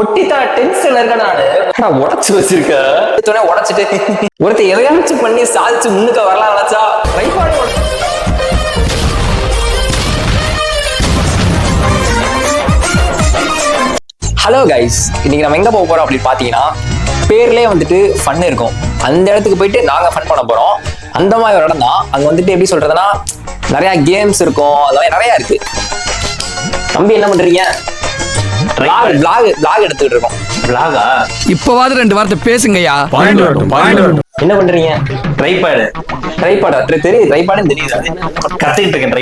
ஒட்டித்தா டென்ஷன்ல இருக்க நானு உடச்சு வச்சிருக்கேன் உடச்சிட்டு ஒருத்தர் எதையாச்சும் பண்ணி சாதிச்சு முன்னுக்க வரலாம் நினைச்சா ஹலோ கைஸ், இன்னைக்கு நம்ம எங்க போக போறோம் அப்படின்னு பாத்தீங்கன்னா, பேர்லயே வந்துட்டு ஃபன் இருக்கும். அந்த இடத்துக்கு போயிட்டு நாங்க ஃபன் பண்ண போறோம். அந்த மாதிரி ஒரு இடம் தான். அங்க வந்துட்டு எப்படி சொல்றதுன்னா, நிறைய கேம்ஸ் இருக்கும், அதெல்லாம் நிறைய இருக்கு. தம்பி என்ன பண்றீங்க? vlog எடுத்துக்கிட்டு இருக்கோம். vlog-ஆ? இப்பவாது 2 வார்த்தை பேசுங்கய்யா. என்ன பண்றீங்க? ட்ரைபாடா தெரியுது, ட்ரைபாடுன்னு தெரியுது. கத்துக்கிட்டு இருக்கேன்.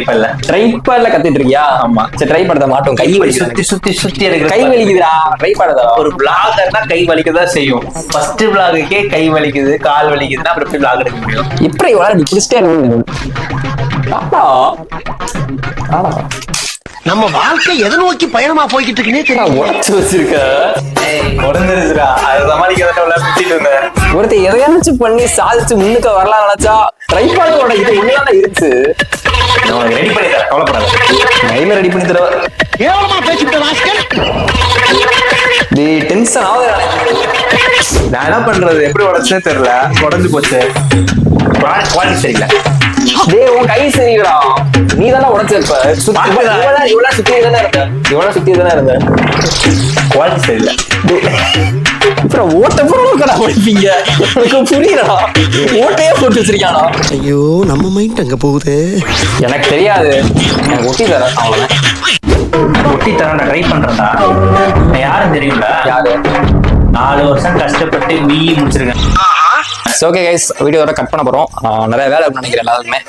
ட்ரைபாட்ல கத்துட்டு இருக்கியா? ஆமா. சரி, ட்ரைபாட மாட்டோம். கை வலிக்குது, சுத்தி எடுக்கிற கை வலிக்குதுடா. ட்ரைபாடா ஒரு vloggerனா கை வலிக்கதான் செய்யும். ஃபர்ஸ்ட் vlogக்கே கை வலிக்குது, கால் வலிக்குதுன்னா அப்புறம் எப்படி vlog எடுக்க முடியும்? இப்படி இவ்வளவு நீ பிடிச்சிட்டே நம்ம வாழ்க்கை எதை நோக்கி பயணமா போய்கிட்டு இருக்குன்னே தெரியல. உடச்சு வச்சிருக்க உடஞ்சிருச்சுடா. அது சமாளிக்க ஒருத்தர் எதையாச்சும் பண்ணி சாதிச்சு முன்னுக்க வரலாம் நினைச்சா ட்ரைபாடோட இது உண்மையான இருக்கு. ரெடி பண்ணி தரேன், கவலைப்படாத. கையில ரெடி பண்ணி தருவா. கேவலமா பேசிட்டு வாஸ்கல். டென்ஷன் ஆகுது. நான் என்ன பண்றது, எப்படி உடச்சுனே தெரியல. உடஞ்சு போச்சு. குவாலிட்டி சரியில்லை. டேய், உன் கை சரிடா. நீ தானே உடைச்சிருப்ப. இவ்வளவு சுத்தி தானே இருந்த. குவாலிட்டி சரியில்லை. அப்புறம் ஓட்ட போறா உடைப்பீங்க. எனக்கு புரியலடா. ஓட்டையே போட்டு வச்சிருக்கானா? ஐயோ, நம்ம மைண்ட் அங்க போகுது. எனக்கு தெரியாது. எனக்கு ஒட்டி தர அவ்வளவுதான். ஒட்டி தரேன், ட்ரை பண்றேன்டா. யாரும் தெரியும்ல? யாரு? 4 வருஷம் கஷ்டப்பட்டு பிஇ முடிச்சிருக்கேன். ஓகே கைஸ், வீடியோட கட் பண்ண போறோம். நிறைய வேலை இருக்குன்னு நினைக்கிறேன் எல்லாருக்குமே.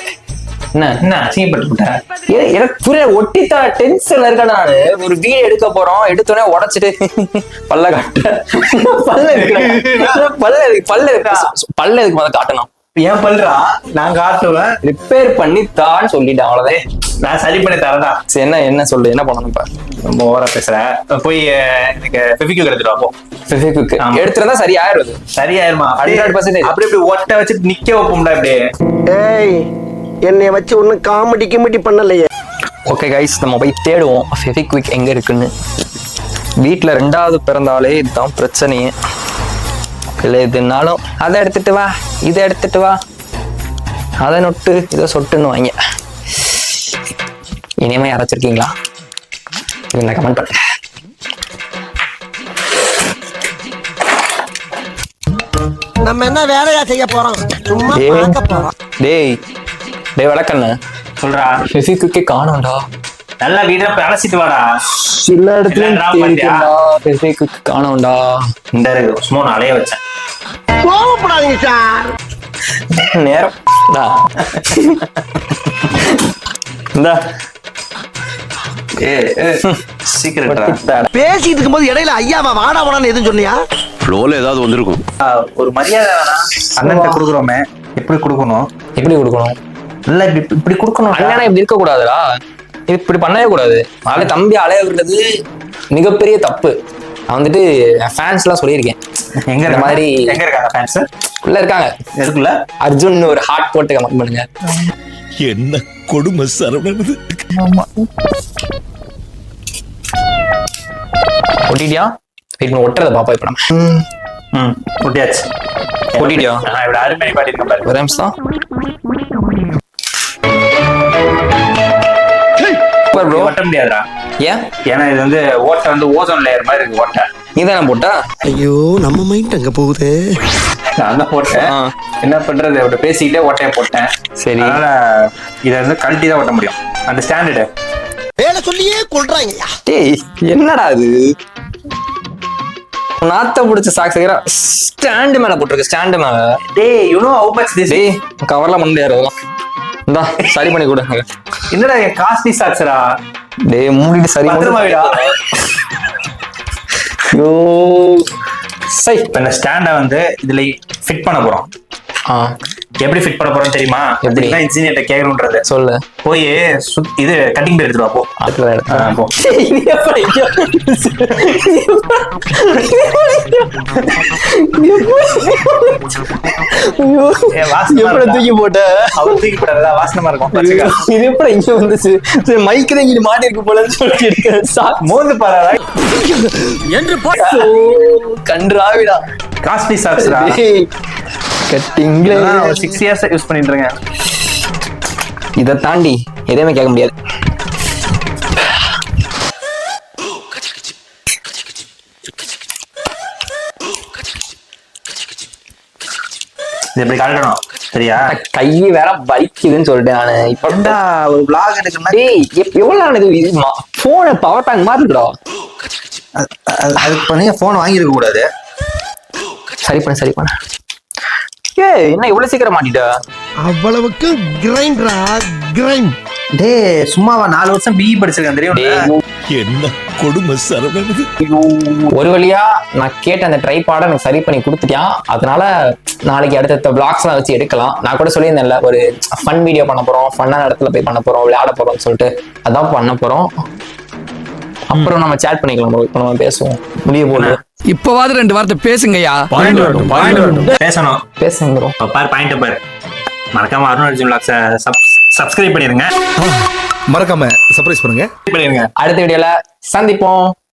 என்ன அசிங்கப்பட்டு எனக்கு புரிய. ஒட்டித்தா டென்ஷன்ல இருக்க நானு. ஒரு வீடியோ எடுக்க போறோம், எடுத்தோடனே உடைச்சிட்டு பல்ல காட்ட. பல்ல எதுக்கு முதல்ல காட்டணும்? ஏன் பல்றா? நான் காட்டுவேன். ரிப்பேர் பண்ணி தான்னு சொல்லிட்டேன், அவ்வளவுதான். நான் சரி பண்ணி தரேன்டா. சரி, என்ன சொல்லு, என்ன பண்ணணும் இப்ப? ரொம்ப ஓவரா பேசுறேன். போய் எனக்கு ஃபெவிக்விக் எடுத்துட்டு வா. ஃபெவிக்விக் எடுத்துறதா சரி ஆயிடுது. சரியாயிருமா? 100% அப்படி ஒட்ட வச்சுட்டு நிக்க வைப்போம்டா. இப்படியே ஏய், என்னைய வச்சு ஒன்னும் காமெடி பண்ணலையே. ஓகே கைஸ், நம்ம போய் தேடுவோம் ஃபெவிக்விக் எங்க இருக்குன்னு. வீட்டுல 2வது பிறந்தாலே இதுதான் பிரச்சனையே. இல்லை எதுனாலும் அதை எடுத்துட்டு வா, இதை எடுத்துட்டு வா, அதை நொட்டு இதை சொட்டுன்னு வாங்க. இனிமே யாராச்சிருக்கீங்களா? இந்த கமெண்ட் பண்ண. நம்ம என்ன வேலையா செய்ய போறோம்? சும்மா பார்க்க போறோம். டேய் வழக்கண்ண சொல்றா. ஃபெவிக்விக்கே காணோம்டா. நல்லா வீட்டுல போய் அலசிட்டு வாடா. எல்லா இடத்துலயும் ஃபெவிக்விக் காணோம்டா. இந்த சும்மா அலைய வச்சேன். கோவப்படாதீங்க சார். நேரம் இந்தா. சீக்கிரம் பேசிட்டு இருக்கும்போது இடையில ஐயாவா வாடா வாடான்னு எதுவும் சொன்னியா? ஃப்ளோல ஏதாவது வந்திருக்கும். ஒரு மரியாதை அண்ணன் கொடுக்குறோமே, எப்படி கொடுக்கணும்? இல்ல இப்படி கொடுக்கணும். அண்ணனா இப்படி இருக்க கூடாதுடா. இப்படி பண்ணவே கூடாது. அதனால தம்பி அலைய விடுறது மிகப்பெரிய தப்பு. நான் வந்துட்டு ஃபேன்ஸ் எல்லாம் சொல்லியிருக்கேன். எங்க இந்த மாதிரி எங்க இருக்காங்க ஃபேன்ஸ்? உள்ள இருக்காங்க. இருக்குல்ல? அர்ஜுன் ஒரு ஹார்ட் போட்டு கமெண்ட் பண்ணுங்க. என்ன கொடுமை சரவணன். ஒட்டிட்டியா? வெயிட் பண்ணி ஒட்டுறத பாப்பா. இப்ப நம்ம ஒட்டியாச்சு. ஒட்டிட்டியா? இப்படி அருமை பாடிருக்கேன் பாரு. ஒரு நிமிஷம். ஒட்ட முடியாதுடா. ஏன்? ஏன்னா இது வந்து ஓட்டை வந்து ஓசோன் லேயர் மாதிரி இருக்கு. ஓட்டை நீதானே போட்டா? ஐயோ, நம்ம மைண்ட் அங்க போகுது. நான் தான் போட்டேன். என்ன பண்றது, அவட்ட பேசிக்கிட்டே ஓட்டையை போட்டேன். சரி, அதனால இதை வந்து கழட்டி தான் ஓட்ட முடியும். அந்த ஸ்டாண்டர்டு வேலை சொல்லியே கொள்றாங்க. டேய் என்னடா இது? நாத்த புடிச்ச சாக்ஸ் ஸ்டாண்ட் மேல போட்டிருக்கு. ஸ்டாண்ட் மேல. டேய், you know how much this? டேய் கவர்ல பண்ண முடியாது. இந்தா சரி பண்ணி கொடு. என்னடா காஸ்ட்லி சாக்ஸ்டா? டேய் மூடிட்டு சரி பத்திரமாவிடா. ஐயோ சை. இப்ப இந்த ஸ்டாண்டை வந்து இதுல ஃபிட் பண்ண போறோம். எப்படி ஃபிட் பண்ண போறோம் தெரியுமா? எப்படி? எப்படின்னா இன்ஜினியர்ட்ட கேட்கணுன்றது. சொல்லு. போய் இது கட்டிங் பேர் எடுத்துட்டு வா போ. அதுக்குள்ள போ. இது எப்படி இங்க வந்துச்சு? ஐயோ, எப்படி தூக்கி போட்ட? அவர் தூக்கி போடாதா, வாசனமா இருக்கும். வச்சுக்க. இது எப்படி இங்க வந்துச்சு? சரி, மைக்கு தான் இங்க மாட்டி இருக்கு போலன்னு சொல்லிட்டு இருக்கேன். மோந்து பாரு. கன்றாவிடா. காஸ்ட்லி சாக்ஸ்டா. கட்டிங்ல 6 இயர்ஸ் யூஸ் பண்ணிட்டு இருக்கேன். இதை தாண்டி எதையுமே கேட்க முடியாது. இது எப்படி கழட்டணும் சரியா? கையை வேற வலிக்குதுன்னு சொல்லிட்டேன் நானு. இப்ப என்ன ஒரு vlog எடுக்கணும்னா டேய், எவ்வளவு நாள் இது போன பவர் பேங்க் மாதிரி இருக்குடா. அதுக்கு பண்ணி போன் வாங்கி இருக்க கூடாது. சரி பண்ண. ஏய், என்ன இவ்வளவு சீக்கிரம் மாட்டிட்ட? அவ்வளவுக்கு கிரைண்டரா கிரைண்ட். டேய் சும்மாவா 4 வருஷம் பிஇ படிச்சிருக்கேன் தெரியும். டேய், என்ன கொடுமை சரவணன். ஒரு வழியா நான் கேட்ட அந்த ட்ரைபாட எனக்கு சரி பண்ணி கொடுத்துட்டான். அதனால நாளைக்கு அடுத்த vlogs எல்லாம் வச்சு எடுக்கலாம். நான் கூட சொல்லியிருந்தேன்ல, ஒரு ஃபன் வீடியோ பண்ண போறோம், ஃபன்னான இடத்துல போய் பண்ண போறோம், விளையாட போறோம்னு சொல்லிட்டு அதான் பண்ண போறோம். அப்புறம் நம்ம சேட் பண்ணிக்கலாம் bro. இப்போ நம்ம பேசுவோம். முடிய போகுது. இப்பவாது 2 வார்த்தை பேசுங்கய்யா. பேசணும். பேசுங்க bro. இப்ப பாரு பாயிண்ட் பாரு. மறக்காம அருண் அர்ஜுன் vlogs சப்ஸ்கிரைப் பண்ணிருங்க. மறக்காம சர்ப்ரைஸ் பண்ணுங்க. பண்ணிருங்க. அடுத்த வீடியோல சந்திப்போம்.